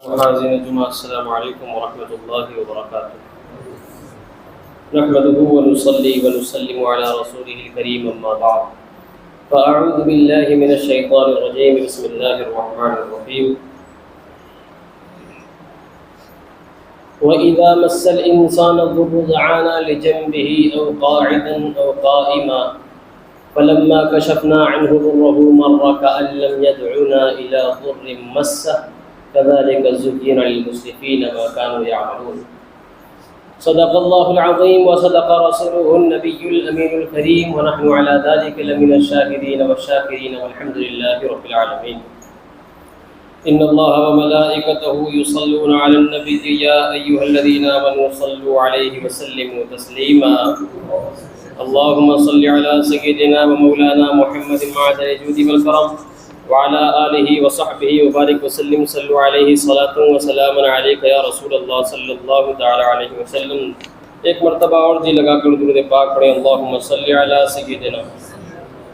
حاضرین جمعہ السلام علیکم ورحمۃ اللہ وبرکاتہ نحمده ونصلي ونسلم على رسوله الكريم اما بعد فاعوذ بالله من الشیطان الرجیم بسم اللہ الرحمن الرحیم وَإِذَا مَسَّ الْإِنسَانَ الضُّرُّ دَعَانَا لِجَنبِهِ أَوْ قَاعِدًا أَوْ قَائِمًا فَلَمَّا كَشَفْنَا عَنْهُ ضُرَّهُ مَرَّ كَأَن لَّمْ يَدْعُنَا إِلَى ضُرٍّ مَّسَّهُ كذلك زين للمسرفين ما كانوا يعملون صدق الله العظيم وصدق رسوله النبي الأمين الكريم ونحن على ذلك لمن الشاهدين والشاكرين والحمد لله رب العالمين إن الله وملائكته يصلون على النبي يا أيها الذين آمنوا صلوا عليه وسلموا تسليما اللهم صل على سيدنا ومولانا محمد معدن الجود والكرم وعلى آلہ وصحبہ وبارک وسلم صلو علیہ صلاۃ وسلام علیک یا رسول اللہ صلی اللہ تعالی علیہ وسلم۔ ایک مرتبہ اور جی لگا کر درود پاک پڑھیں، اللہم صلی علی سیدنا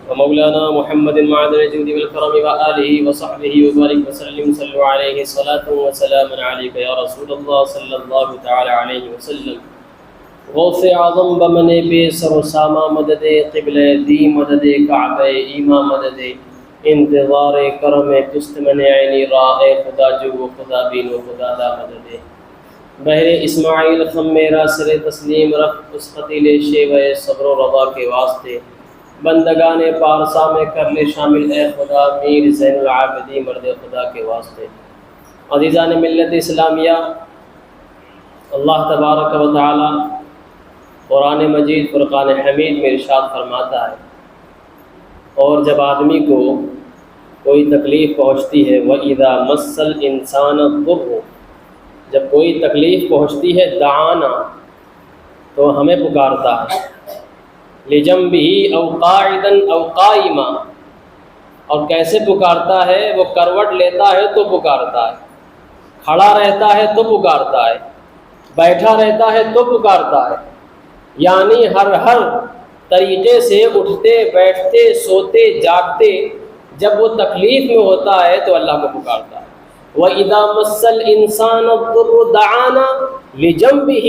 ومولانا محمد معدن الجود والکرم وآلہ وصحبہ وبارک وسلم صلو علیہ صلاۃ وسلام علیک یا رسول اللہ صلی اللہ تعالی علیہ وسلم۔ غوث اعظم بمن بے سر و سامہ مدد قبلہ دی مدد کعبہ ایمہ مدد انتظار کرم تست من عینی راہ خدا جو و خدا بین و خدا دا مدد بحر اسماعیل خم میرا سر تسلیم رکھ اس قتیل شیوہ صبر و رضا کے واسطے بندگان پارسا میں کر لے شامل اے خدا میر زین العابدی مرد خدا کے واسطے۔ عزیزان ملت اسلامیہ، اللہ تبارک و تعالی قرآن مجید فرقان حمید میں ارشاد فرماتا ہے، اور جب آدمی کو کوئی تکلیف پہنچتی ہے وَإِذَا مَسَّ الْإِنسَانَ الضُّرُّ، جب کوئی تکلیف پہنچتی ہے دعانا تو ہمیں پکارتا ہے، لِجَنبِهِ أَوْ قَاعِدًا أَوْ قَائِمًا، اور کیسے پکارتا ہے؟ وہ کروٹ لیتا ہے تو پکارتا ہے، کھڑا رہتا ہے تو پکارتا ہے، بیٹھا رہتا ہے تو پکارتا ہے، یعنی ہر طریقے سے اٹھتے بیٹھتے سوتے جاگتے جب وہ تکلیف میں ہوتا ہے تو اللہ کو پکارتا ہے۔ وَإِذَا مَسَّ الْإِنسَانَ الضُّرُّ دَعَانَا لِجَنبِهِ،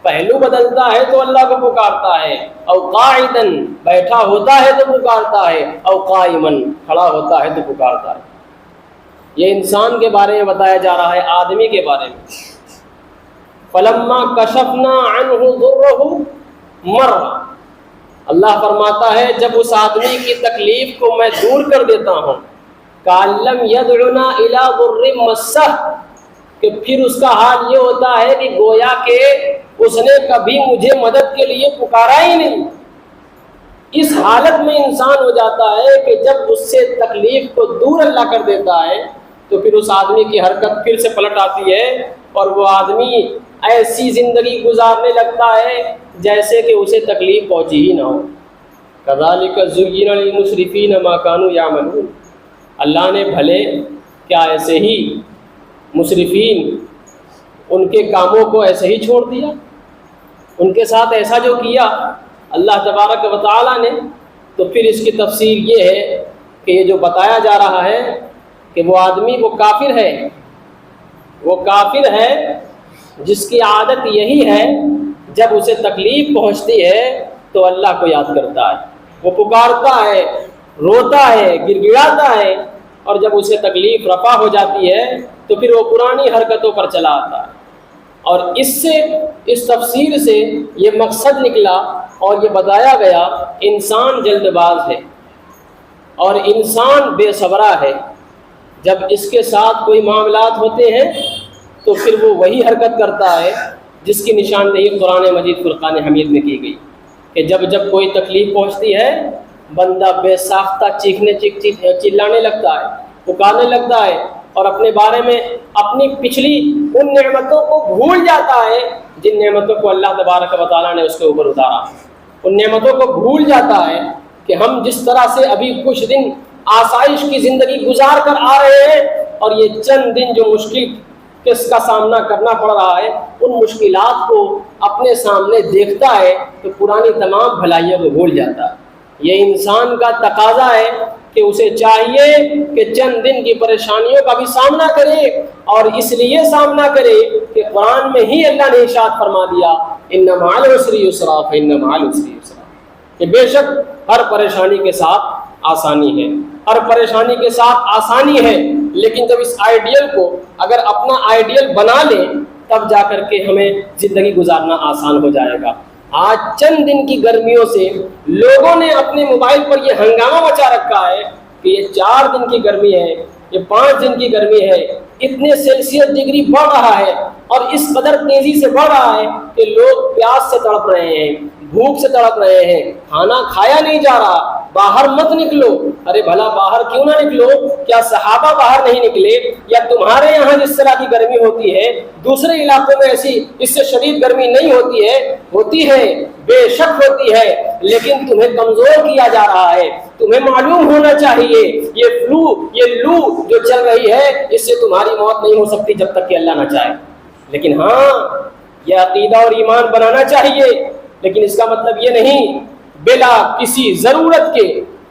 پہلو بدلتا ہے تو اللہ کو پکارتا ہے، او قاعدًا بیٹھا ہوتا ہے تو پکارتا ہے، او قائمًا کھڑا ہوتا ہے تو پکارتا ہے۔ یہ انسان کے بارے میں بتایا جا رہا ہے، آدمی کے بارے میں۔ فَلَمَّا كَشَفْنَا عَنْهُ ضُرَّهُ مَرَّ، اللہ فرماتا ہے جب اس آدمی کی تکلیف کو میں دور کر دیتا ہوں، کَأَن لَّمْ يَدْعُنَا إِلَىٰ ضُرٍّ مَّسَّهُ، کہ پھر اس کا حال یہ ہوتا ہے کہ گویا کہ اس نے کبھی مجھے مدد کے لیے پکارا ہی نہیں۔ اس حالت میں انسان ہو جاتا ہے کہ جب اس سے تکلیف کو دور اللہ کر دیتا ہے تو پھر اس آدمی کی حرکت پھر سے پلٹ آتی ہے اور وہ آدمی ایسی زندگی گزارنے لگتا ہے جیسے کہ اسے تکلیف پہنچی ہی نہ ہو۔ كَذَلِكَ زُيِّنَ لِلْمُسْرِفِينَ مَا كَانُوا يَعْمَلُونَ، اللہ نے بھلے کیا ایسے ہی مسرفین ان کے کاموں کو ایسے ہی چھوڑ دیا، ان کے ساتھ ایسا جو کیا اللہ تبارک و تعالیٰ نے، تو پھر اس کی تفسیر یہ ہے کہ یہ جو بتایا جا رہا ہے کہ وہ آدمی وہ کافر ہے جس کی عادت یہی ہے جب اسے تکلیف پہنچتی ہے تو اللہ کو یاد کرتا ہے، وہ پکارتا ہے، روتا ہے، گر گڑاتا ہے، اور جب اسے تکلیف رفع ہو جاتی ہے تو پھر وہ پرانی حرکتوں پر چلا آتا ہے۔ اور اس تفسیر سے یہ مقصد نکلا اور یہ بتایا گیا انسان جلد باز ہے اور انسان بے صبرا ہے۔ جب اس کے ساتھ کوئی معاملات ہوتے ہیں تو پھر وہ وہی حرکت کرتا ہے جس کی نشاندہی قرآن مجید فرقان حمید میں کی گئی کہ جب کوئی تکلیف پہنچتی ہے بندہ بے ساختہ چلانے لگتا ہے، پکارنے لگتا ہے اور اپنے بارے میں اپنی پچھلی ان نعمتوں کو بھول جاتا ہے جن نعمتوں کو اللہ تبارک و تعالیٰ نے اس کے اوپر اتارا، ان نعمتوں کو بھول جاتا ہے کہ ہم جس طرح سے ابھی کچھ دن آسائش کی زندگی گزار کر آ رہے ہیں اور یہ چند دن جو مشکل کس کا سامنا کرنا پڑ رہا ہے ان مشکلات کو اپنے سامنے دیکھتا ہے تو پرانی تمام بھلائیوں کو بھول جاتا ہے۔ یہ انسان کا تقاضا ہے کہ اسے چاہیے کہ چند دن کی پریشانیوں کا بھی سامنا کرے، اور اس لیے سامنا کرے کہ قرآن میں ہی اللہ نے ارشاد فرما دیا ان مع العسر یسرا فإن مع العسر یسرا، کہ بے شک ہر پریشانی کے ساتھ آسانی ہے، ہر پریشانی کے ساتھ آسانی ہے۔ لیکن جب اس آئیڈیل کو اگر اپنا آئیڈیل بنا لیں تب جا کر کے ہمیں زندگی گزارنا آسان ہو جائے گا۔ آج چند دن کی گرمیوں سے لوگوں نے اپنے موبائل پر یہ ہنگامہ مچا رکھا ہے کہ یہ 4 دن کی گرمی ہے، یہ 5 دن کی گرمی ہے، اتنے سیلسیس ڈگری بڑھ رہا ہے اور اس قدر تیزی سے بڑھ رہا ہے کہ لوگ پیاس سے تڑپ رہے ہیں، بھوک سے تڑپ رہے ہیں، کھانا کھایا نہیں جا رہا، باہر مت نکلو۔ ارے بھلا باہر کیوں نہ نکلو؟ کیا صحابہ باہر نہیں نکلے؟ یا تمہارے یہاں جس طرح کی گرمی ہوتی ہے دوسرے علاقوں میں ایسی اس سے شدید گرمی نہیں ہوتی ہے؟ ہوتی ہے، بے شک ہوتی ہے، لیکن تمہیں کمزور کیا جا رہا ہے۔ تمہیں معلوم ہونا چاہیے یہ لو جو چل رہی ہے اس سے تمہاری موت نہیں ہو سکتی جب تک کہ اللہ نہ چاہے۔ لیکن ہاں، یہ عقیدہ اور ایمان بنانا چاہیے، لیکن اس کا مطلب یہ نہیں بلا کسی ضرورت کے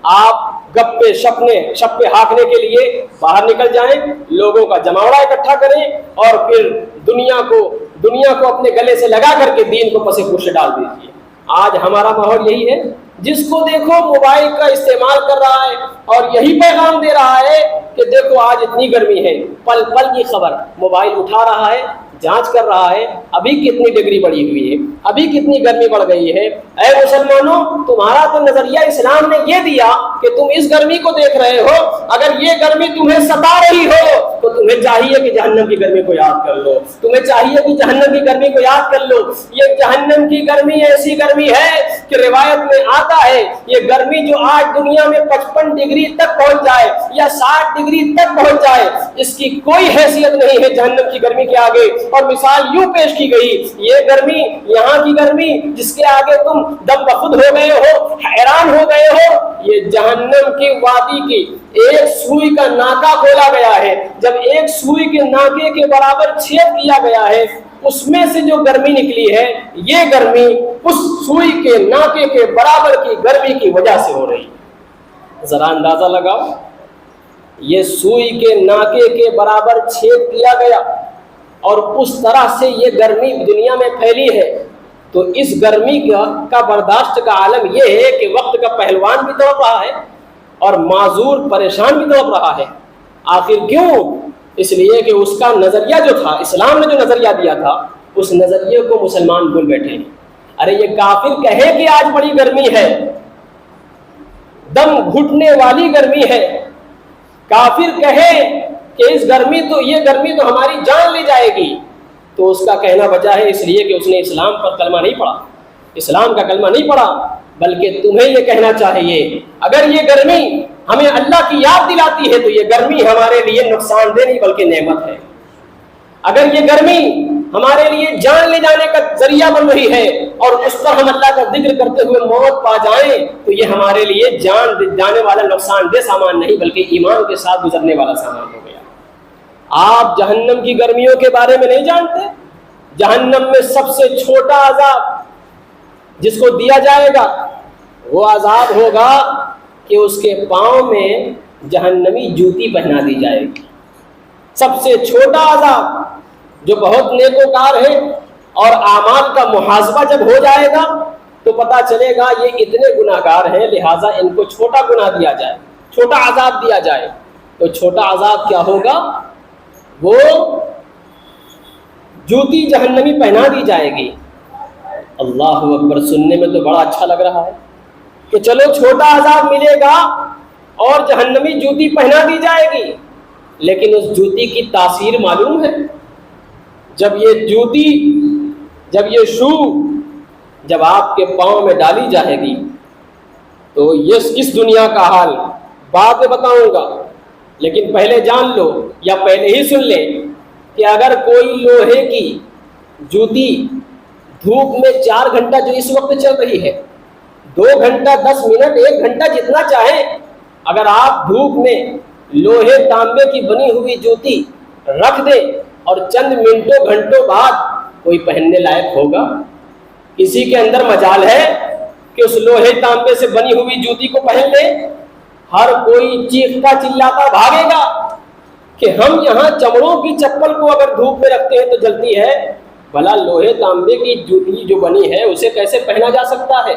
آپ گپے شپے ہانکنے کے لیے باہر نکل جائیں، لوگوں کا جماوڑا اکٹھا کریں اور پھر دنیا کو اپنے گلے سے لگا کر کے دین کو پس پش ڈال دیجیے۔ آج ہمارا ماحول یہی ہے، جس کو دیکھو موبائل کا استعمال کر رہا ہے اور یہی پیغام دے رہا ہے کہ دیکھو آج اتنی گرمی ہے، پل پل کی خبر، موبائل اٹھا رہا ہے، جانچ کر رہا ہے ابھی کتنی ڈگری بڑھی ہوئی ہے، ابھی کتنی گرمی بڑھ گئی ہے۔ اے مسلمانوں، تمہارا تو نظریہ اسلام نے یہ دیا کہ تم اس گرمی کو دیکھ رہے ہو، اگر یہ گرمی تمہیں ستا رہی ہو تو تمہیں چاہیے کہ جہنم کی گرمی کو یاد کر لو، تمہیں چاہیے کہ جہنم کی گرمی کو یاد کر لو۔ یہ جہنم کی گرمی ایسی گرمی ہے کہ روایت میں آتا ہے یہ گرمی جو آج دنیا میں 55 ڈگری تک پہنچ جائے یا 60 ڈگری تک پہنچ جائے، اس کی کوئی حیثیت نہیں ہے جہنم کی گرمی کے آگے۔ اور مثال یوں پیش کی گئی، یہ گرمی، یہاں کی گرمی جس کے آگے تم دم بخود ہو گئے ہو، حیران ہو گئے ہو، یہ جہنم کی وادی کی ایک سوئی کا ناکا کھولا گیا ہے۔ جب ایک سوئی کے ناکے کے برابر چھید کیا گیا ہے، اس میں سے جو گرمی نکلی ہے یہ گرمی اس سوئی کے ناکے کے برابر کی گرمی کی وجہ سے ہو رہی ہے۔ ذرا اندازہ لگاؤ، یہ سوئی کے ناکے کے برابر چھید کیا گیا اور اس طرح سے یہ گرمی دنیا میں پھیلی ہے، تو اس گرمی کا برداشت کا عالم یہ ہے کہ وقت کا پہلوان بھی تڑپ رہا ہے اور معذور پریشان بھی تڑپ رہا ہے۔ آخر کیوں؟ اس لیے کہ اس کا نظریہ جو تھا، اسلام نے جو نظریہ دیا تھا، اس نظریے کو مسلمان بھول بیٹھے ہیں۔ ارے یہ کافر کہے کہ آج بڑی گرمی ہے، دم گھٹنے والی گرمی ہے، کافر کہے کہ یہ گرمی تو ہماری جان لے جائے گی، تو اس کا کہنا وجہ ہے اس لیے کہ اس نے اسلام پر کلمہ نہیں پڑھا، اسلام کا کلمہ نہیں پڑھا۔ بلکہ تمہیں یہ کہنا چاہیے اگر یہ گرمی ہمیں اللہ کی یاد دلاتی ہے تو یہ گرمی ہمارے لیے نقصان دہ نہیں بلکہ نعمت ہے۔ اگر یہ گرمی ہمارے لیے جان لے جانے کا ذریعہ بن رہی ہے اور اس پر ہم اللہ کا ذکر کرتے ہوئے موت پا جائیں تو یہ ہمارے لیے جان جانے والا نقصان دہ سامان نہیں بلکہ ایمان کے ساتھ گزرنے والا سامان ہو گیا۔ آپ جہنم کی گرمیوں کے بارے میں نہیں جانتے؟ جہنم میں سب سے چھوٹا عذاب جس کو دیا جائے گا وہ عذاب ہوگا کہ اس کے پاؤں میں جہنمی جوتی پہنا دی جائے گی۔ سب سے چھوٹا عذاب جو بہت نیکوکار ہے اور اعمال کا محاسبہ جب ہو جائے گا تو پتہ چلے گا یہ اتنے گناہگار ہیں لہٰذا ان کو چھوٹا گناہ دیا جائے، چھوٹا عذاب دیا جائے۔ تو چھوٹا عذاب کیا ہوگا؟ وہ جوتی جہنمی پہنا دی جائے گی۔ اللہ اکبر، سننے میں تو بڑا اچھا لگ رہا ہے کہ چلو چھوٹا عذاب ملے گا اور جہنمی جوتی پہنا دی جائے گی، لیکن اس جوتی کی تاثیر معلوم ہے؟ جب یہ شو جب آپ کے پاؤں میں ڈالی جائے گی تو یہ اس دنیا کا حال بعد میں بتاؤں گا، لیکن پہلے جان لو یا پہلے ہی سن لیں کہ اگر کوئی لوہے کی جوتی دھوپ میں 4 گھنٹہ جو اس وقت چل رہی ہے، 2 گھنٹہ 10 منٹ 1 گھنٹہ جتنا چاہیں، اگر آپ دھوپ میں لوہے تانبے کی بنی ہوئی جوتی رکھ دیں اور چند منٹوں گھنٹوں بعد کوئی پہننے لائق ہوگا؟ کسی کے اندر مجال ہے کہ اس لوہے تانبے سے بنی ہوئی جوتی کو پہن لے؟ ہر کوئی چیختا چلاتا بھاگے گا کہ ہم یہاں چمڑوں کی چپل کو اگر دھوپ میں رکھتے ہیں تو جلتی ہے، بھلا لوہے تانبے کی جوتی جو بنی ہے اسے کیسے پہنا جا سکتا ہے؟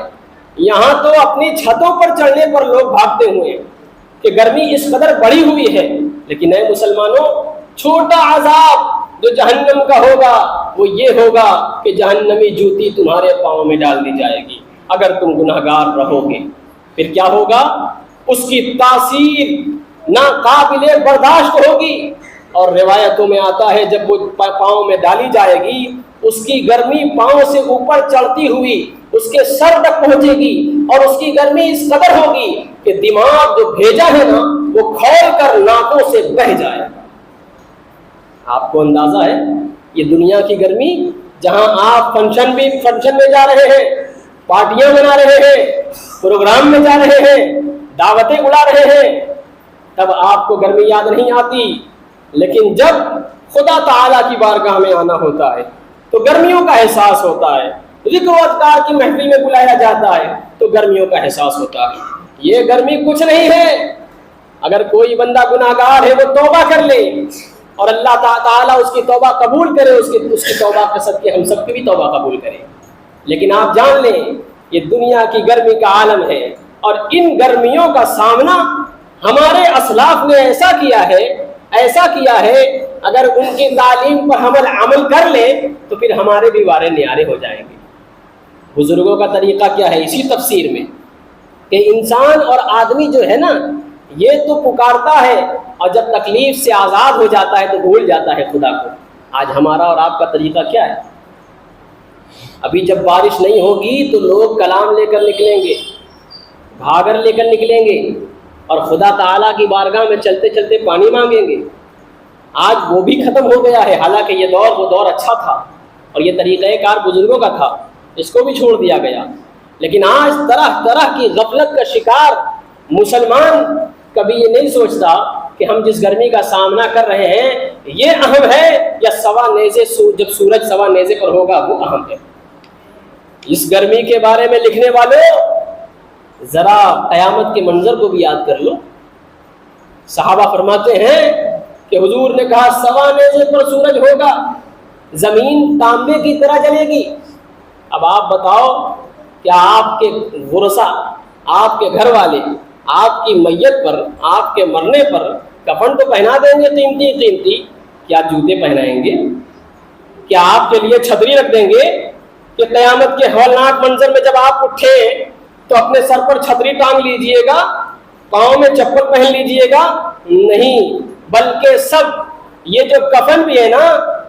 یہاں تو اپنی چھتوں پر چڑھنے پر لوگ بھاگتے ہوئے ہیں کہ گرمی اس قدر بڑھی ہوئی ہے۔ لیکن اے مسلمانوں، چھوٹا عذاب جو جہنم کا ہوگا وہ یہ ہوگا کہ جہنمی جوتی تمہارے پاؤں میں ڈال دی جائے گی اگر تم گناہگار رہو گے۔ پھر کیا ہوگا؟ اس کی تاثیر ناقابل برداشت ہوگی، اور روایتوں میں آتا ہے جب وہ پاؤں میں ڈالی جائے گی اس کی گرمی پاؤں سے اوپر چڑھتی ہوئی اس کے سر تک پہنچے گی، اور اس کی گرمی اس قدر ہوگی کہ دماغ جو بھیجا ہے نا وہ کھول کر ناکوں سے بہہ جائے گا۔ آپ کو اندازہ ہے یہ دنیا کی گرمی، جہاں آپ فنکشن میں جا رہے ہیں، پارٹیاں منا رہے ہیں، پروگرام میں جا رہے ہیں، دعوتیں اڑا رہے ہیں، تب آپ کو گرمی یاد نہیں آتی، لیکن جب خدا تعالیٰ کی بارگاہ میں آنا ہوتا ہے تو گرمیوں کا احساس ہوتا ہے، ذکر و اذکار کی محفل میں بلایا جاتا ہے تو گرمیوں کا احساس ہوتا ہے۔ یہ گرمی کچھ نہیں ہے۔ اگر کوئی بندہ گناہگار ہے وہ توبہ کر لے اور اللہ تعالیٰ اس کی توبہ قبول کرے، اس کی توبہ کے صدقے ہم سب کی بھی توبہ قبول کرے۔ لیکن آپ جان لیں یہ دنیا کی گرمی کا عالم ہے، اور ان گرمیوں کا سامنا ہمارے اسلاف نے ایسا کیا ہے اگر ان کی تعلیم پر ہم عمل کر لیں تو پھر ہمارے بھی وارے نیارے ہو جائیں گے۔ بزرگوں کا طریقہ کیا ہے اسی تفسیر میں کہ انسان اور آدمی جو ہے نا یہ تو پکارتا ہے اور جب تکلیف سے آزاد ہو جاتا ہے تو بھول جاتا ہے خدا کو۔ آج ہمارا اور آپ کا طریقہ کیا ہے؟ ابھی جب بارش نہیں ہوگی تو لوگ کلام لے کر نکلیں گے، گھاگھر لے کر نکلیں گے، اور خدا تعالیٰ کی بارگاہ میں چلتے چلتے پانی مانگیں گے۔ آج وہ بھی ختم ہو گیا ہے، حالانکہ یہ وہ دور اچھا تھا اور یہ طریقہ کار بزرگوں کا تھا، اس کو بھی چھوڑ دیا گیا۔ لیکن آج طرح طرح کی غفلت کا شکار مسلمان کبھی یہ نہیں سوچتا کہ ہم جس گرمی کا سامنا کر رہے ہیں یہ اہم ہے یا جب سورج سوا نیزے پر ہوگا وہ اہم ہے۔ اس گرمی کے بارے میں لکھنے والوں ذرا قیامت کے منظر کو بھی یاد کر لو۔ صحابہ فرماتے ہیں کہ حضور نے کہا سوا نیزے پر سورج ہوگا، زمین تانبے کی طرح جلے گی۔ اب آپ بتاؤ کیا آپ کے ورثہ، آپ کے گھر والے آپ کی میت پر، آپ کے مرنے پر کفن تو پہنا دیں گے قیمتی، کیا جوتے پہنائیں گے؟ کیا آپ کے لیے چھتری رکھ دیں گے کہ قیامت کے ہولناک منظر میں جب آپ اٹھے تو اپنے سر پر چھتری ٹانگ لیجئے گا، پاؤں میں چپل پہن لیجئے گا؟ نہیں، بلکہ سب یہ جو کفن بھی ہے نا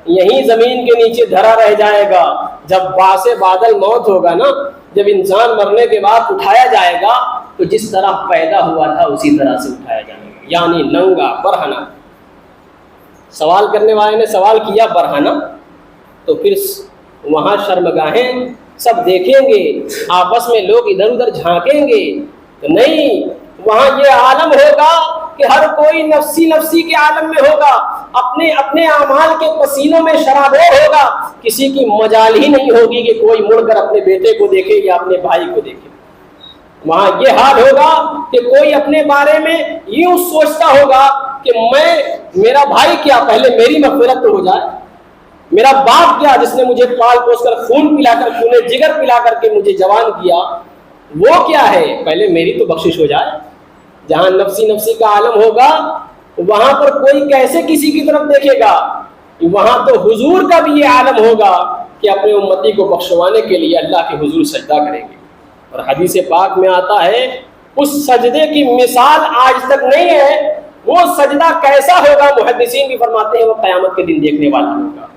یہیں زمین کے نیچے دھرا رہ جائے گا۔ جب باعث بادل موت ہوگا نا، جب انسان مرنے کے بعد اٹھایا جائے گا تو جس طرح پیدا ہوا تھا اسی طرح سے اٹھایا جائے گا، یعنی ننگا برہنہ۔ سوال کرنے والے نے سوال کیا برہنہ، تو پھر وہاں شرمگاہیں سب دیکھیں گے، آپس میں لوگ ادھر ادھر جھانکیں گے، تو نہیں، وہاں یہ عالم ہوگا کہ ہر کوئی نفسی نفسی کے عالم میں ہوگا، اپنے اپنے اعمال کے پسینوں میں شرابور ہوگا، کسی کی مجال ہی نہیں ہوگی کہ کوئی مڑ کر اپنے بیٹے کو دیکھے یا اپنے بھائی کو دیکھے۔ وہاں یہ حال ہوگا کہ کوئی اپنے بارے میں یوں سوچتا ہوگا کہ میرا بھائی کیا، پہلے میری مغفرت تو ہو جائے، میرا باپ کیا جس نے مجھے پال پوس کر خون پلا کر، خون جگر پلا کر کے مجھے جوان کیا، وہ کیا ہے، پہلے میری تو بخشش ہو جائے۔ جہاں نفسی نفسی کا عالم ہوگا وہاں پر کوئی کیسے کسی کی طرف دیکھے گا؟ وہاں تو حضور کا بھی یہ عالم ہوگا کہ اپنے امتی کو بخشوانے کے لیے اللہ کے حضور سجدہ کریں گے۔ اور حدیث پاک میں آتا ہے اس سجدے کی مثال آج تک نہیں ہے، وہ سجدہ کیسا ہوگا محدثین بھی فرماتے ہیں وہ قیامت کے دن دیکھنے والا ہوگا۔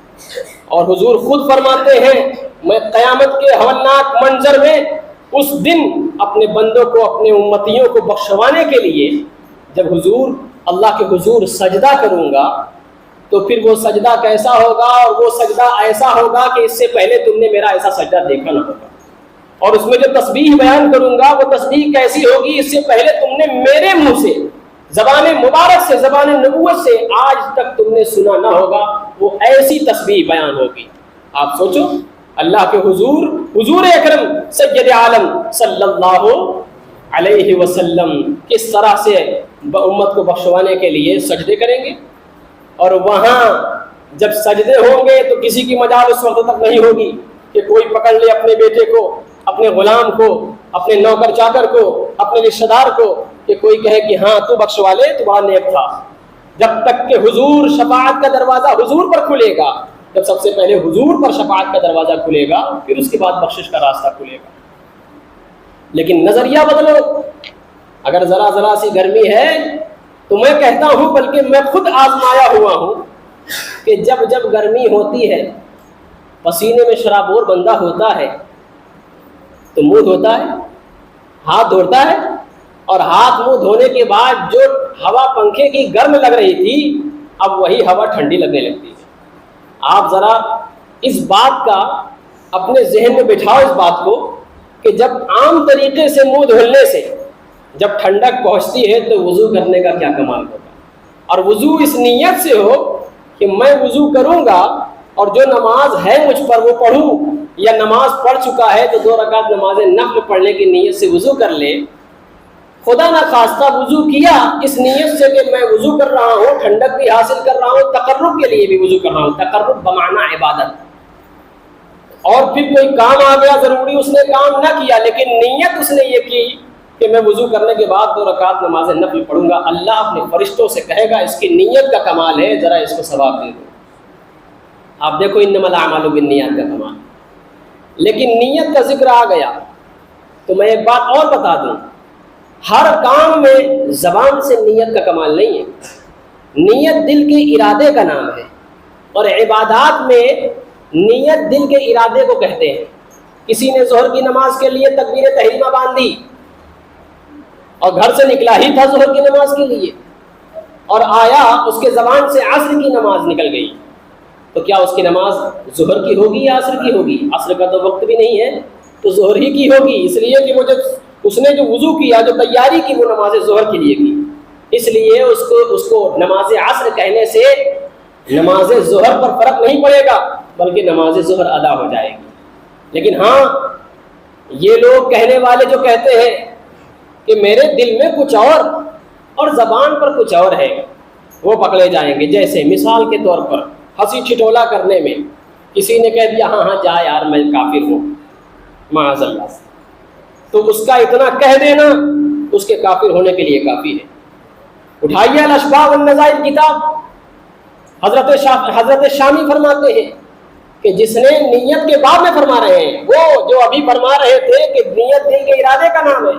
اور حضور خود فرماتے ہیں میں قیامت کے ہولناک منظر میں اس دن اپنے بندوں کو، اپنے امتیوں کو بخشوانے کے لیے جب حضور اللہ کے حضور سجدہ کروں گا تو پھر وہ سجدہ کیسا ہوگا، اور وہ سجدہ ایسا ہوگا کہ اس سے پہلے تم نے میرا ایسا سجدہ دیکھا نہ ہوگا۔ اور اس میں جو تسبیح بیان کروں گا وہ تسبیح کیسی ہوگی، اس سے پہلے تم نے میرے منہ سے، زبان مبارک سے، زبان نبوت سے آج تک تم نے سنا نہ ہوگا، وہ ایسی تسبیح بیان ہوگی۔ آپ سوچو اللہ کے حضور اکرم سید عالم صلی اللہ علیہ وسلم کس طرح سے امت کو بخشوانے کے لیے سجدے کریں گے، اور وہاں جب سجدے ہوں گے تو کسی کی مجال اس وقت تک نہیں ہوگی کہ کوئی پکڑ لے اپنے بیٹے کو، اپنے غلام کو، اپنے نوکر چاکر کو، اپنے رشتہ دار کو، کہ کوئی کہے کہ ہاں تو بخشوا لے، تو بڑا نیک تھا۔ جب تک کہ حضور شفاعت کا دروازہ حضور پر کھلے گا، جب سب سے پہلے حضور پر شفاعت کا دروازہ کھلے گا، پھر اس کے بعد بخشش کا راستہ کھلے گا۔ لیکن نظریہ بدلو۔ اگر ذرا سی گرمی ہے تو میں کہتا ہوں، بلکہ میں خود آزمایا ہوا ہوں کہ جب گرمی ہوتی ہے، پسینے میں شرابور بندہ ہوتا ہے تو منہ دھوتا ہے، ہاتھ دھوتا ہے، اور ہاتھ منہ دھونے کے بعد جو ہوا پنکھے کی گرم لگ رہی تھی، اب وہی ہوا ٹھنڈی لگنے لگتی ہے۔ آپ ذرا اس بات کا اپنے ذہن میں بٹھاؤ، اس بات کو کہ جب عام طریقے سے منہ دھلنے سے جب ٹھنڈک پہنچتی ہے تو وضو کرنے کا کیا کمال ہوگا، اور وضو اس نیت سے ہو کہ میں وضو کروں گا اور جو نماز ہے مجھ پر وہ پڑھوں، یا نماز پڑھ چکا ہے تو 2 رکعت نماز نفل پڑھنے کی نیت سے وضو کر لے۔ خدا نہ خواستہ وضو کیا اس نیت سے کہ میں وضو کر رہا ہوں، ٹھنڈک بھی حاصل کر رہا ہوں، تقرب کے لیے بھی وضو کر رہا ہوں، تقرب بمعنی عبادت، اور پھر کوئی کام آ گیا ضروری، اس نے کام نہ کیا لیکن نیت اس نے یہ کی کہ میں وضو کرنے کے بعد 2 رکعت نماز نفل پڑھوں گا، اللہ اپنے فرشتوں سے کہے گا اس کی نیت کا کمال ہے، ذرا اس کو ثواب دے دو۔ آپ دیکھو انما الاعمال بالنیات کا کمال۔ لیکن نیت کا ذکر آ گیا تو میں ایک بات اور بتا دوں، ہر کام میں زبان سے نیت کا کمال نہیں ہے، نیت دل کے ارادے کا نام ہے، اور عبادات میں نیت دل کے ارادے کو کہتے ہیں۔ کسی نے ظہر کی نماز کے لیے تکبیر تحریمہ باندھی اور گھر سے نکلا ہی تھا ظہر کی نماز کے لیے، اور آیا اس کے زبان سے عصر کی نماز نکل گئی، تو کیا اس کی نماز ظہر کی ہوگی یا عصر کی ہوگی؟ عصر کا تو وقت بھی نہیں ہے، تو ظہر ہی کی ہوگی، اس لیے کہ وہ جب اس نے جو وضو کیا، جو تیاری کی، وہ نماز ظہر کے لیے کی، اس لیے اس کو نماز عصر کہنے سے نماز ظہر پر فرق نہیں پڑے گا، بلکہ نماز ظہر ادا ہو جائے گی۔ لیکن ہاں، یہ لوگ کہنے والے جو کہتے ہیں کہ میرے دل میں کچھ اور زبان پر کچھ اور ہے، وہ پکڑے جائیں گے۔ جیسے مثال کے طور پر ہنسی ٹھٹولا کرنے میں کسی نے کہہ دیا ہاں جا یار میں کافر ہوں، معاذ اللہ سے، تو اس کا اتنا کہہ دینا اس کے کافر ہونے کے لیے کافی ہے۔ اٹھائیے الاشباح والنظائر کتاب، حضرت شامی فرماتے ہیں کہ جس نے نیت کے باب میں فرما رہے ہیں، وہ جو ابھی فرما رہے تھے کہ نیت دل کے ارادے کا نام ہے،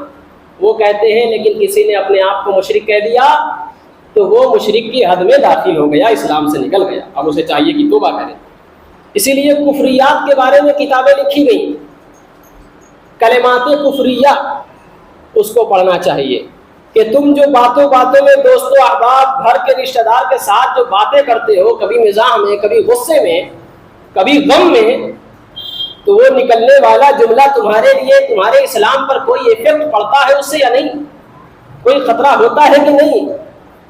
وہ کہتے ہیں لیکن کسی نے اپنے آپ کو مشرک کہہ دیا تو وہ مشرک کی حد میں داخل ہو گیا، اسلام سے نکل گیا، اب اسے چاہیے کہ توبہ کرے۔ اسی لیے کفریات کے بارے میں کتابیں لکھی گئیں، کلمات کفریہ، اس کو پڑھنا چاہیے کہ تم جو باتوں میں دوست و احباب گھر کے رشتہ دار کے ساتھ جو باتیں کرتے ہو، کبھی مزاح میں، کبھی غصے میں، کبھی غم میں، تو وہ نکلنے والا جملہ تمہارے لیے، تمہارے اسلام پر کوئی ایفیکٹ پڑتا ہے اس سے یا نہیں، کوئی خطرہ ہوتا ہے کہ نہیں؟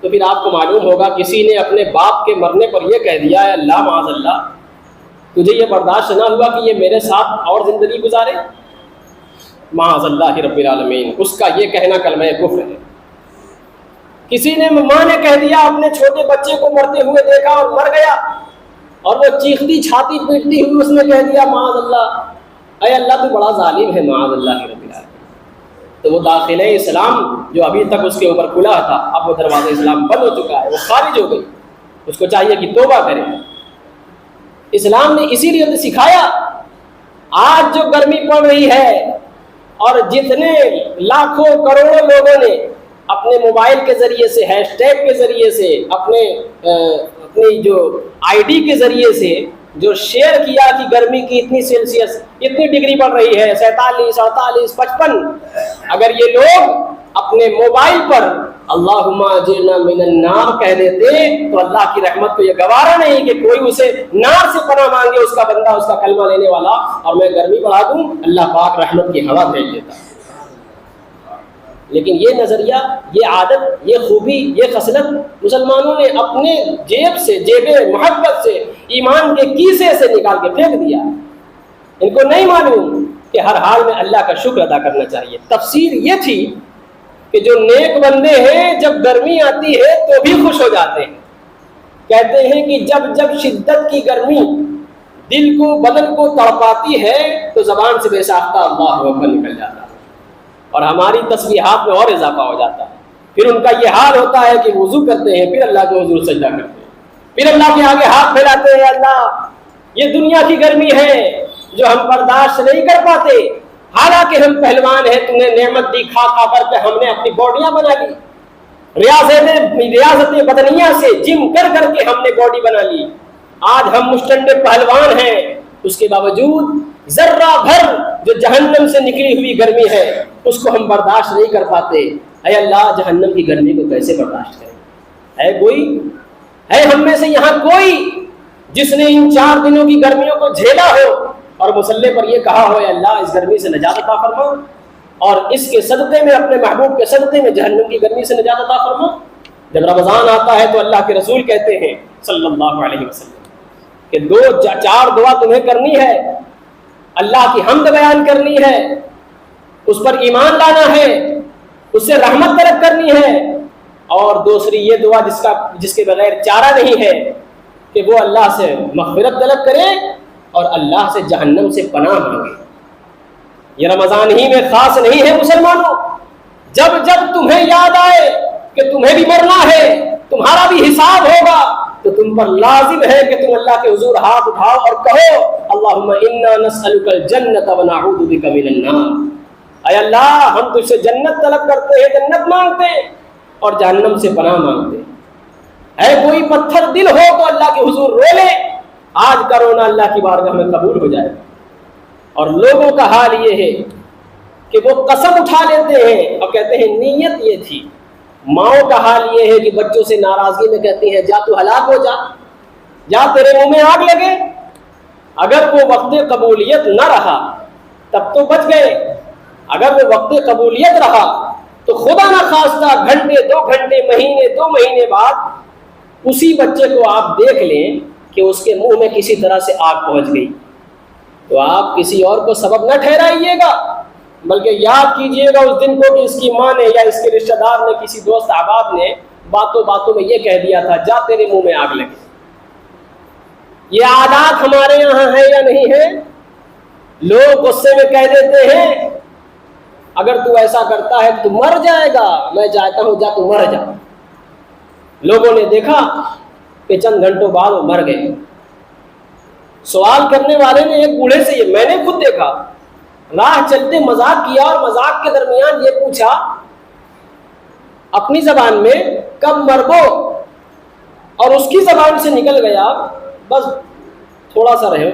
تو پھر آپ کو معلوم ہوگا کسی نے اپنے باپ کے مرنے پر یہ کہہ دیا ہے اللہ معاذ اللہ تجھے یہ برداشت نہ ہوا کہ یہ میرے ساتھ اور زندگی گزارے، معاذ اللہ رب العالمین، اس کا یہ کہنا کلمہ کفر ہے۔ کسی نے ماں نے کہہ دیا اپنے چھوٹے بچے کو مرتے ہوئے دیکھا اور مر گیا، اور وہ چیختی چھاتی پیٹتی ہوئی اس نے کہہ دیا معاذ اللہ، اے اللہ تو بڑا ظالم ہے، معاذ اللہ رب العالمین، تو وہ داخلہ اسلام جو ابھی تک اس کے اوپر کھلا تھا، اب وہ دروازہ اسلام بند ہو چکا ہے، وہ خارج ہو گئی، اس کو چاہیے کہ توبہ کرے۔ اسلام نے اسی لیے سکھایا۔ آج جو گرمی پڑ رہی ہے اور جتنے لاکھوں کروڑوں لوگوں نے اپنے موبائل کے ذریعے سے، ہیش ٹیگ کے ذریعے سے، اپنی جو آئی ڈی کے ذریعے سے جو شیئر کیا کہ گرمی کی اتنی سیلسیس، اتنی ڈگری بڑھ رہی ہے، 47، 48، 55، اگر یہ لوگ اپنے موبائل پر اللہم اجرنا من النار کہہ دیتے تو اللہ کی رحمت کو یہ گوارا نہیں کہ کوئی اسے نار سے پناہ مانگے، اس کا بندہ، اس کا کلمہ لینے والا، اور میں گرمی بڑھا دوں، اللہ پاک رحمت کی ہوا بھیج دیتا۔ لیکن یہ نظریہ، یہ عادت، یہ خوبی، یہ خصلت مسلمانوں نے اپنے جیب سے، جیب محبت سے، ایمان کے کیسے سے نکال کے پھینک دیا۔ ان کو نہیں معلوم کہ ہر حال میں اللہ کا شکر ادا کرنا چاہیے۔ تفسیر یہ تھی کہ جو نیک بندے ہیں جب گرمی آتی ہے تو بھی خوش ہو جاتے ہیں. کہتے ہیں کہ جب جب شدت کی گرمی دل کو بدن کو تڑپاتی ہے تو زبان سے بے ساختہ اللہ اکبر نکل جاتا ہے اور ہماری تسبیحات میں اور اضافہ ہو جاتا ہے. پھر ان کا یہ حال ہوتا ہے کہ وضو کرتے ہیں، پھر اللہ کے حضور سجدہ کرتے ہیں، پھر اللہ کے آگے ہاتھ پھیلاتے ہیں. اللہ یہ دنیا کی گرمی ہے جو ہم برداشت نہیں کر پاتے، حالانکہ ہم پہلوان ہیں، تم نے نعمت دی، کھا کھا کر کے ہم نے اپنی باڈیاں بنا لی، ریاضت بدنیہ سے جم کر کر کے ہم نے باڈی بنا لی. آج ہم مشتنڈ پہلوان ہیں، اس کے باوجود ذرہ بھر جو جہنم سے نکلی ہوئی گرمی ہے اس کو ہم برداشت نہیں کر پاتے. اے اللہ جہنم کی گرمی کو کیسے برداشت کریں؟ ہے ہم میں سے یہاں کوئی جس نے ان 4 دنوں کی گرمیوں کو جھیلا ہو اور مصلی پر یہ کہا ہو اے اللہ اس گرمی سے نجات عطا فرما اور اس کے صدقے میں اپنے محبوب کے صدقے میں جہنم کی گرمی سے نجات عطا فرما؟ جب رمضان آتا ہے تو اللہ کے رسول کہتے ہیں صلی اللہ علیہ وسلم کہ 4 دعا تمہیں کرنی ہے، اللہ کی حمد بیان کرنی ہے، اس پر ایمان لانا ہے، اس سے رحمت طلب کرنی ہے، اور دوسری یہ دعا جس کے بغیر چارہ نہیں ہے کہ وہ اللہ سے مغفرت طلب کرے اور اللہ سے جہنم سے پناہ مانگے. یہ رمضان ہی میں خاص نہیں ہے مسلمانوں. جب جب تمہیں یاد آئے کہ تمہیں بھی مرنا ہے، تمہارا بھی حساب ہوگا، تو تم پر لازم ہے کہ تم اللہ کے حضور ہاتھ اٹھاؤ اور کہو اللہم انا نسألک الجنت ونعوذ بک من النار. اے اللہ ہم تجھ سے جنت طلب کرتے ہیں، جنت مانگتے ہیں اور جہنم سے پناہ مانگتے ہیں. اے کوئی پتھر دل ہو تو اللہ کے حضور رو لے، آج کا رونا اللہ کی بارگاہ میں قبول ہو جائے. اور لوگوں کا حال یہ ہے کہ وہ قسم اٹھا لیتے ہیں اور کہتے ہیں نیت یہ تھی. ماؤں کا حال یہ ہے کہ بچوں سے ناراضگی میں کہتی ہیں جا تو ہلاک ہو جا، جا تیرے منہ میں آگ لگے. اگر وہ وقت قبولیت نہ رہا تب تو بچ گئے، اگر وہ وقت قبولیت رہا تو خدا نہ خواستہ گھنٹے 2 گھنٹے مہینے 2 مہینے بعد اسی بچے کو آپ دیکھ لیں کہ اس کے منہ میں کسی طرح سے آگ پہنچ گئی، تو آپ کسی اور کو سبب نہ ٹھہرائیے گا بلکہ یاد کیجئے گا اس دن کو کہ اس کی ماں نے یا اس کے رشتہ دار نے کسی دوست احباب نے باتوں باتوں میں یہ کہہ دیا تھا جا تیرے منہ میں آگ لگے. یہ عادات ہمارے یہاں ہے یا نہیں ہے؟ لوگ غصے میں کہہ دیتے ہیں اگر تو ایسا کرتا ہے تو مر جائے گا، میں چاہتا ہوں جا تو مر جا. لوگوں نے دیکھا کہ چند گھنٹوں بعد وہ مر گئے. سوال کرنے والے نے ایک بوڑھے سے یہ میں نے خود دیکھا، راہ چلتے مذاق کیا اور مذاق کے درمیان یہ پوچھا اپنی زبان میں کب مرگو، اور اس کی زبان سے نکل گیا بس تھوڑا سا رہے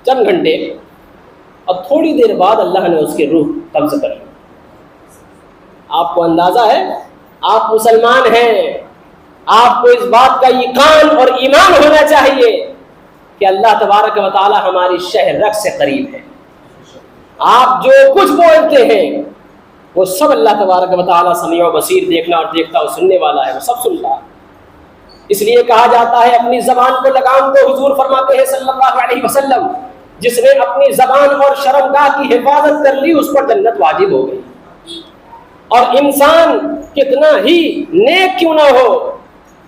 چند گھنٹے، اور تھوڑی دیر بعد اللہ نے اس کی روح قبض کر لی. آپ کو اندازہ ہے آپ مسلمان ہیں، آپ کو اس بات کا یقین اور ایمان ہونا چاہیے کہ اللہ تبارک و تعالی ہماری شہ رگ سے قریب ہے. آپ جو کچھ بولتے ہیں وہ سب اللہ تبارک و تعالی سمیع و بصیر، دیکھنا اور دیکھتا اور سننے والا ہے، وہ سب سنتا ہے. اس لیے کہا جاتا ہے اپنی زبان کو لگام کو، حضور فرماتے ہیں صلی اللہ علیہ وسلم جس نے اپنی زبان اور شرمگاہ کی حفاظت کر لی اس پر جنت واجب ہو گئی. اور انسان کتنا ہی نیک کیوں نہ ہو،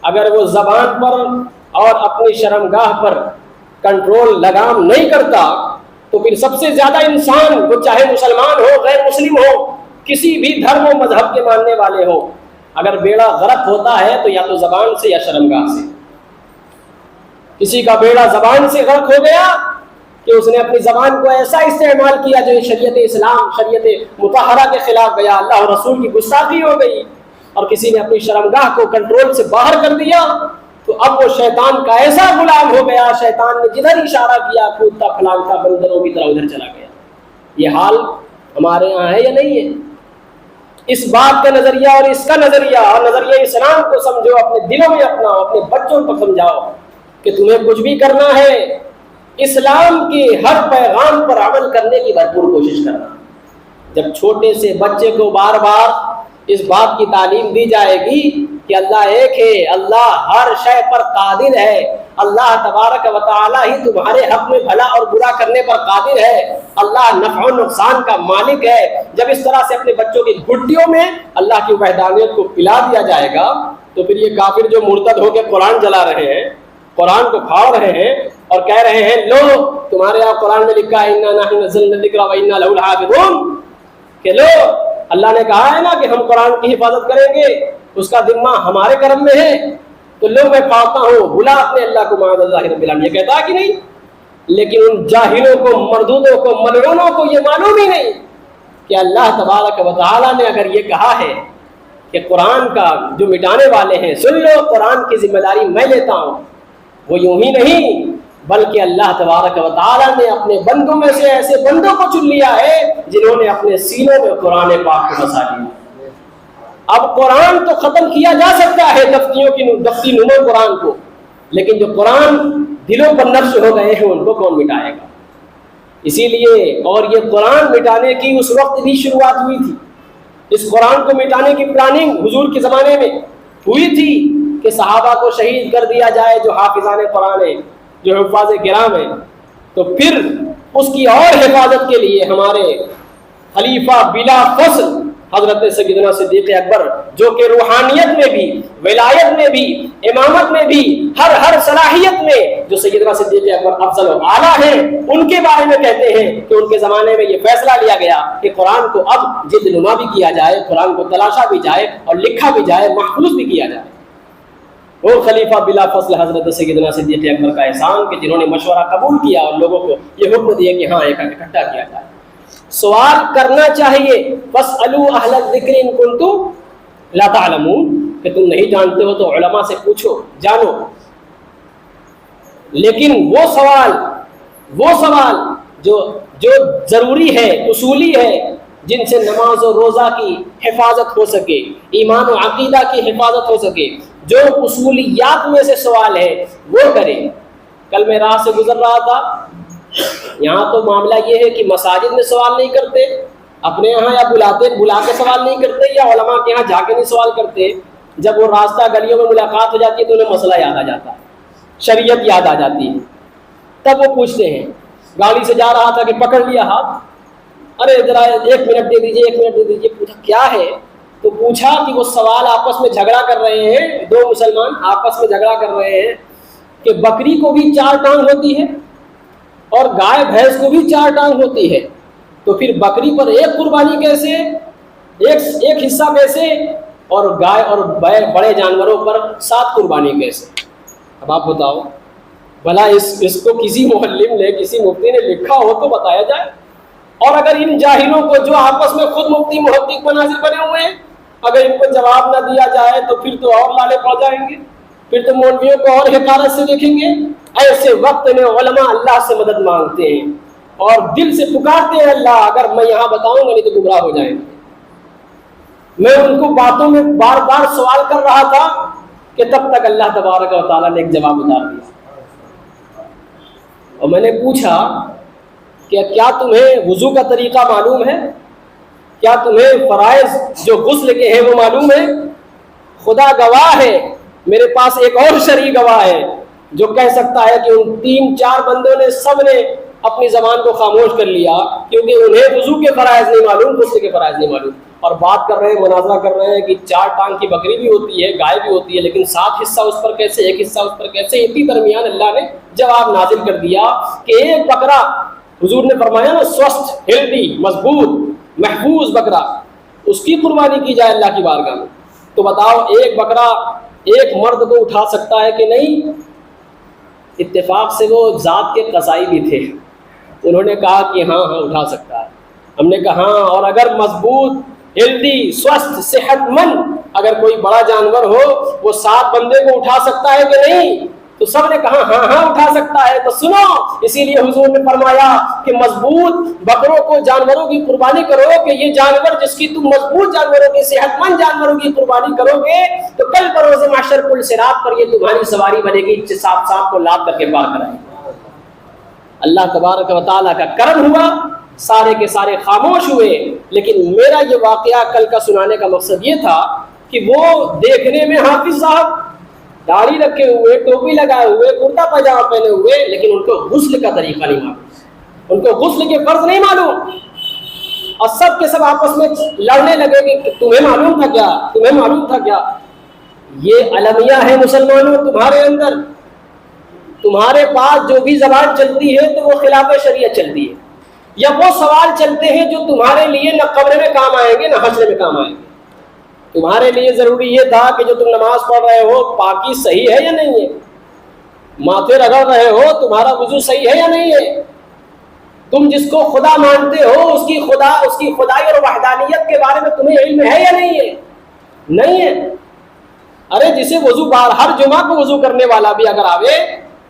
اگر وہ زبان پر اور اپنی شرمگاہ پر کنٹرول لگام نہیں کرتا تو پھر سب سے زیادہ انسان، وہ چاہے مسلمان ہو غیر مسلم ہو، کسی بھی دھرم و مذہب کے ماننے والے ہو، اگر بیڑا غرق ہوتا ہے تو یا تو زبان سے یا شرمگاہ سے. کسی کا بیڑا زبان سے غرق ہو گیا کہ اس نے اپنی زبان کو ایسا استعمال کیا جو شریعت اسلام شریعت مطہرہ کے خلاف گیا، اللہ اور رسول کی گستاخی ہو گئی، اور کسی نے اپنی شرمگاہ کو کنٹرول سے باہر کر دیا تو اب وہ شیطان کا ایسا غلام ہو گیا، شیطان نے جدھر اشارہ کیا کودتا پھلانتا بندروں کی طرح ادھر چلا گیا. یہ حال ہمارے یہاں ہے یا نہیں ہے؟ اس بات کا نظریہ اور اس کا نظریہ اور نظریہ اسلام کو سمجھو، اپنے دلوں میں اپناؤ، اپنے بچوں کو سمجھاؤ کہ تمہیں کچھ بھی کرنا ہے اسلام کے ہر پیغام پر عمل کرنے کی بھرپور کوشش کرنا. جب چھوٹے سے بچے کو بار بار اس بات کی تعلیم دی جائے گی کہ اللہ ایک ہے، اللہ ہر شے پر قادر ہے، اللہ تبارک و تعالی ہی تمہارے حق میں بھلا اور برا کرنے پر قادر ہے، اللہ نفع و نقصان کا مالک ہے، جب اس طرح سے اپنے بچوں کی گھٹیوں میں اللہ کی وحدانیت کو پلا دیا جائے گا تو پھر یہ کافر جو مرتد ہو کے قرآن جلا رہے ہیں، قرآن کو پھاڑ رہے ہیں اور کہہ رہے ہیں لو تمہارے یہاں قرآن میں لکھا ہے انا نحن نزلنا الذکر و انا لہ لحافظون، کہ لو اللہ نے کہا ہے نا کہ ہم قرآن کی حفاظت کریں گے، اس کا ذمہ ہمارے کرم میں ہے، تو لو میں پاتا ہوں بلا اپنے اللہ کو معاذ اللہ رب العالمین، یہ کہتا ہے کہ نہیں؟ لیکن ان جاہلوں کو، مردودوں کو، ملعونوں کو یہ معلوم ہی نہیں کہ اللہ تبارک و تعالیٰ نے اگر یہ کہا ہے کہ قرآن کا جو مٹانے والے ہیں سن لو، قرآن کی ذمہ داری میں لیتا ہوں، وہ یوں ہی نہیں بلکہ اللہ تبارک و تعالیٰ نے اپنے بندوں میں سے ایسے بندوں کو چن لیا ہے جنہوں نے اپنے سینوں میں قرآن پاک کو بسا لیا۔ اب قرآن تو ختم کیا جا سکتا ہے دفتی نما قرآن کو، لیکن جو قرآن دلوں پر نقش ہو گئے ہیں ان کو کون مٹائے گا؟ اسی لیے اور یہ قرآن مٹانے کی اس وقت بھی شروعات ہوئی تھی، اس قرآن کو مٹانے کی پلاننگ حضور کے زمانے میں ہوئی تھی کہ صحابہ کو شہید کر دیا جائے جو حافظان قرآن ہیں، جو حفاظ کرام ہیں، تو پھر اس کی اور حفاظت کے لیے ہمارے خلیفہ بلا فصل حضرت سیدنا صدیق اکبر، جو کہ روحانیت میں بھی، ولایت میں بھی، امامت میں بھی، ہر صلاحیت میں جو سیدنا صدیق اکبر افضل و اعلیٰ ہیں، ان کے بارے میں کہتے ہیں کہ ان کے زمانے میں یہ فیصلہ لیا گیا کہ قرآن کو اب جلد نما بھی کیا جائے، قرآن کو تلاشا بھی جائے اور لکھا بھی جائے، محفوظ بھی کیا جائے۔ وہ خلیفہ بلا فصل حضرت سیدنا صدیق اکبر کا احسان کہ جنہوں نے مشورہ قبول کیا اور لوگوں کو یہ حکم دیا کہ ہاں اکٹھا کیا جائے۔ سوال کرنا چاہیے، فاسألوا اہل الذکر ان کنتم لا تعلمون، کہ تم نہیں جانتے ہو تو علماء سے پوچھو، جانو۔ لیکن وہ سوال جو ضروری ہے، اصولی ہے، جن سے نماز و روزہ کی حفاظت ہو سکے، ایمان و عقیدہ کی حفاظت ہو سکے، جو اصولیات میں سے سوال ہے وہ کرے۔ کل میں راہ سے گزر رہا تھا، یہاں تو معاملہ یہ ہے کہ مساجد میں سوال نہیں کرتے، اپنے یہاں یا بلا کے سوال نہیں کرتے، یا علماء کے یہاں جا کے نہیں سوال کرتے، جب وہ راستہ گلیوں میں ملاقات ہو جاتی ہے تو انہیں مسئلہ یاد آ جاتا ہے، شریعت یاد آ جاتی ہے، تب وہ پوچھتے ہیں۔ گاڑی سے جا رہا تھا کہ پکڑ لیا ہاتھ، ارے ذرا 1 منٹ دے دیجیے، 1 منٹ دے دیجیے، پوچھا کیا ہے؟ تو پوچھا کہ وہ سوال آپس میں جھگڑا کر رہے ہیں، 2 مسلمان آپس میں جھگڑا کر رہے ہیں کہ بکری کو بھی 4 ٹانگ ہوتی ہے اور گائے بھینس کو بھی 4 ٹانگ ہوتی ہے، تو پھر بکری پر 1 قربانی کیسے، ایک حصہ کیسے، اور گائے اور بڑے جانوروں پر 7 قربانی کیسے؟ اب آپ بتاؤ، بھلا اس کو کسی معلم نے، کسی مفتی نے لکھا ہو تو بتایا جائے۔ اور اگر ان جاہلوں کو جو آپس میں خود مفتی محقق مناظر بنے ہوئے ہیں، اگر ان کو جواب نہ دیا جائے تو پھر تو اور لالے پڑ جائیں گے، پھر تو مولویوں کو اور حقارت سے دیکھیں گے۔ ایسے وقت میں علماء اللہ سے مدد مانگتے ہیں اور دل سے پکارتے ہیں، اللہ اگر میں یہاں بتاؤں گا نہیں تو گمراہ ہو جائیں گے۔ میں ان کو باتوں میں بار بار سوال کر رہا تھا کہ تب تک اللہ تبارک و تعالیٰ نے ایک جواب اتار دیا، اور میں نے پوچھا کہ کیا تمہیں وضو کا طریقہ معلوم ہے؟ کیا تمہیں فرائض جو غسل کے ہیں وہ معلوم ہے؟ خدا گواہ ہے، میرے پاس ایک اور شرعی گواہ ہے جو کہہ سکتا ہے کہ ان 3-4 بندوں نے سب نے اپنی زبان کو خاموش کر لیا کیونکہ انہیں وضو کے فرائض نہیں معلوم، غسل کے فرائض نہیں معلوم، اور بات کر رہے ہیں، مناظرہ کر رہے ہیں کہ 4 ٹانگ کی بکری بھی ہوتی ہے، گائے بھی ہوتی ہے، لیکن 7 حصہ اس پر کیسے، 1 حصہ اس پر کیسے؟ اسی درمیان اللہ نے جواب نازل کر دیا کہ ایک بکرا، حضور نے فرمایا نا، سوستھ، ہیلدی، مضبوط، محفوظ بکرا، اس کی قربانی کی جائے اللہ کی بارگاہ میں۔ تو بتاؤ ایک بکرا ایک مرد کو اٹھا سکتا ہے کہ نہیں؟ اتفاق سے وہ ذات کے قصائی بھی تھے، انہوں نے کہا کہ ہاں اٹھا سکتا ہے۔ ہم نے کہا ہاں، اور اگر مضبوط، ہیلدی، سوستھ، صحت مند اگر کوئی بڑا جانور ہو وہ 7 بندے کو اٹھا سکتا ہے کہ نہیں؟ تو سب نے کہا ہاں اٹھا سکتا ہے۔ تو سنو، اسی لیے حضور نے فرمایا کہ مضبوط بکروں کو، جانوروں کی قربانی کرو، کہ یہ جانور جس کی تم مضبوط جانوروں کی، صحت مند جانوروں کی قربانی کرو گے تو کل بروز محشر پل صراط پر یہ تمہاری سواری بنے گی، 7 کو لاد کر کے پار کرائے گی۔ اللہ تبارک و تعالیٰ کا کرم ہوا، سارے کے سارے خاموش ہوئے۔ لیکن میرا یہ واقعہ کل کا سنانے کا مقصد یہ تھا کہ وہ دیکھنے میں حافظ صاحب، داڑھی رکھے ہوئے، ٹوپی لگائے ہوئے، کرتا پاجامہ پہنے ہوئے، لیکن ان کو غسل کا طریقہ نہیں معلوم، ان کو غسل کے فرض نہیں معلوم۔ اور سب کے سب آپس میں لڑنے لگے کہ تمہیں معلوم تھا کیا، تمہیں معلوم تھا کیا. یہ المیہ ہے مسلمانوں تمہارے اندر. تمہارے پاس جو بھی زبان چلتی ہے تو وہ خلاف شریعت چلتی ہے، یا وہ سوال چلتے ہیں جو تمہارے لیے نہ قبر میں کام آئیں گے نہ حشر میں کام آئیں گے. تمہارے لیے ضروری یہ تھا کہ جو تم نماز پڑھ رہے ہو پاکی صحیح ہے یا نہیں ہے، ماتھے رگڑ رہے ہو تمہارا وضو صحیح ہے یا نہیں ہے، تم جس کو خدا مانتے ہو اس کی خدائی اور وحدانیت کے بارے میں تمہیں علم ہے یا نہیں ہے؟ نہیں ہے. ارے جسے وضو ہر جمعہ کو وضو کرنے والا بھی اگر آوے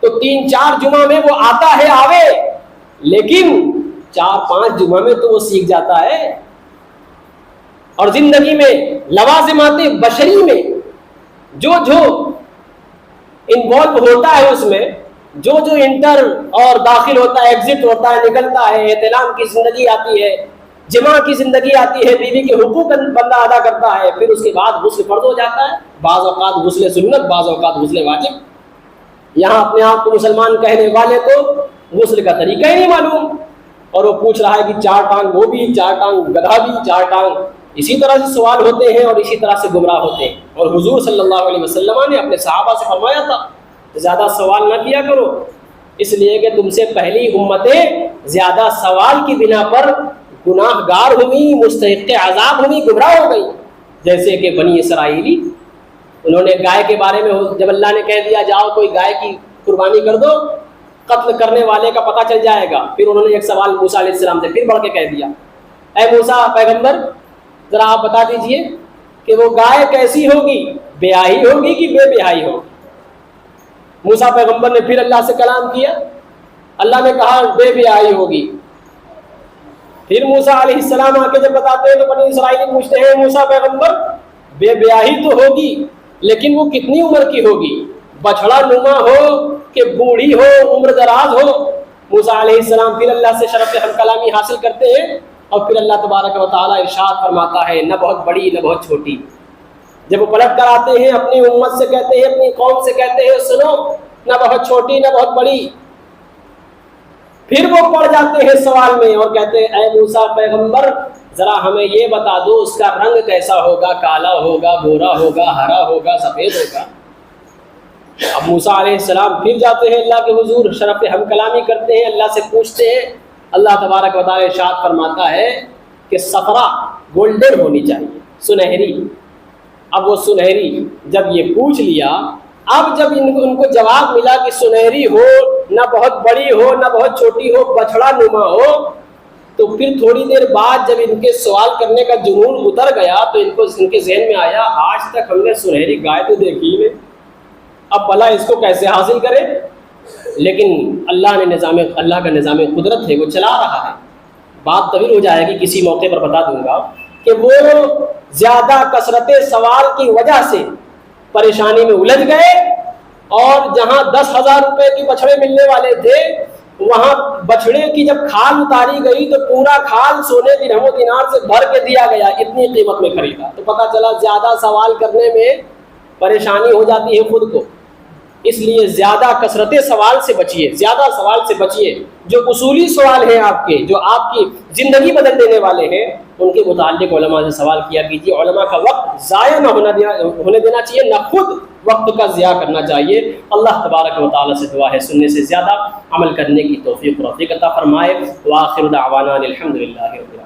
تو 3-4 جمعہ میں وہ آتا ہے آوے، لیکن 4-5 جمعہ میں تو وہ سیکھ جاتا ہے. اور زندگی میں لوازمات بشری میں جو انوالو ہوتا ہے، اس میں جو انٹر اور داخل ہوتا ہے، ایگزٹ ہوتا ہے، نکلتا ہے، احتلام کی زندگی آتی ہے، جماع کی زندگی آتی ہے، بیوی کے حقوق بندہ ادا کرتا ہے، پھر اس کے بعد غسل فرض ہو جاتا ہے، بعض اوقات غسل سنت، بعض اوقات غسل واجب. یہاں اپنے آپ کو مسلمان کہنے والے کو غسل کا طریقہ ہی نہیں معلوم، اور وہ پوچھ رہا ہے کہ 4 ٹانگ وہ بھی، 4 ٹانگ گدھا بھی، 4 ٹانگ. اسی طرح سے سوال ہوتے ہیں اور اسی طرح سے گمراہ ہوتے ہیں. اور حضور صلی اللہ علیہ وسلم نے اپنے صحابہ سے فرمایا تھا زیادہ سوال نہ کیا کرو، اس لیے کہ تم سے پہلی امتیں زیادہ سوال کی بنا پر گناہ گار ہوئی، مستحق عذاب ہوئی، گمراہ ہو گئی. جیسے کہ بنی اسرائیلی، انہوں نے گائے کے بارے میں جب اللہ نے کہہ دیا جاؤ کوئی گائے کی قربانی کر دو، قتل کرنے والے کا پتہ چل جائے گا، پھر انہوں نے ایک سوال موسیٰ علیہ السلام سے پھر بڑھ کے کہہ دیا، اے موسیٰ پیغمبر ذرا آپ بتا دیجئے کہ وہ گائے کیسی ہوگی، بیاہی ہوگی کہ بے بیاہی ہوگی. موسیٰ پیغمبر نے پھر اللہ سے کلام کیا، اللہ نے کہا بے بیاہی ہوگی. پھر موسیٰ علیہ السلام آ کے جب بتاتے ہیں تو بنی اسرائیلی پوچھتے ہیں موسیٰ پیغمبر بے بیاہی تو ہوگی لیکن وہ کتنی عمر کی ہوگی، بچھڑا نما ہو کہ بوڑھی ہو، عمر دراز ہو. موسیٰ علیہ السلام پھر اللہ سے شرف ہم کلامی حاصل کرتے ہیں، اور پھر اللہ تبارک و تعالیٰ ارشاد فرماتا ہے نہ بہت بڑی نہ بہت چھوٹی. جب وہ پلٹ کر آتے ہیں اپنی امت سے کہتے ہیں، اپنی قوم سے کہتے ہیں سنو نہ بہت چھوٹی نہ بہت بڑی. پھر وہ پڑ جاتے ہیں سوال میں اور کہتے ہیں اے موسیٰ پیغمبر ذرا ہمیں یہ بتا دو اس کا رنگ کیسا ہوگا، کالا ہوگا، گورا ہوگا، ہرا ہوگا، سفید ہوگا. اب موسیٰ علیہ السلام پھر جاتے ہیں اللہ کے حضور، شرف ہم کلامی کرتے ہیں، اللہ سے پوچھتے ہیں. اللہ تبارک و تعالیٰ ارشاد فرماتا ہے کہ صفرا گولڈن ہونی چاہیے، سنہری. اب وہ سنہری جب یہ پوچھ لیا، اب جب ان کو جواب ملا کہ سنہری ہو، نہ بہت بڑی ہو نہ بہت چھوٹی ہو، بچھڑا نما ہو، تو پھر تھوڑی دیر بعد جب ان کے سوال کرنے کا جنون اتر گیا تو ان کے ذہن میں آیا آج تک ہم نے سنہری گائے تو دیکھی نہیں، اب بھلا اس کو کیسے حاصل کرے. لیکن اللہ کا نظام قدرت ہے، وہ چلا رہا ہے. بات طویل ہو جائے گی، کسی موقع پر بتا دوں گا کہ وہ زیادہ کثرت سوال کی وجہ سے پریشانی میں الجھ گئے، اور جہاں 10,000 روپے کی بچھڑے ملنے والے تھے وہاں بچھڑے کی جب کھال اتاری گئی تو پورا کھال سونے درہم و دینار سے بھر کے دیا گیا، اتنی قیمت میں خریدا. تو پتہ چلا زیادہ سوال کرنے میں پریشانی ہو جاتی ہے خود کو. اس لیے زیادہ کثرت سوال سے بچیے، زیادہ سوال سے بچیے. جو اصولی سوال ہیں آپ کے، جو آپ کی زندگی بدل دینے والے ہیں، ان کے متعلق علماء سے سوال کیا کیجیے. علماء کا وقت ضائع نہ ہونے دینا چاہیے، نہ خود وقت کا ضیاع کرنا چاہیے. اللہ تبارک و تعالیٰ سے دعا ہے سننے سے زیادہ عمل کرنے کی توفیق عطا فرمائے. وآخر دعوانا الحمد للہ رب العالمین.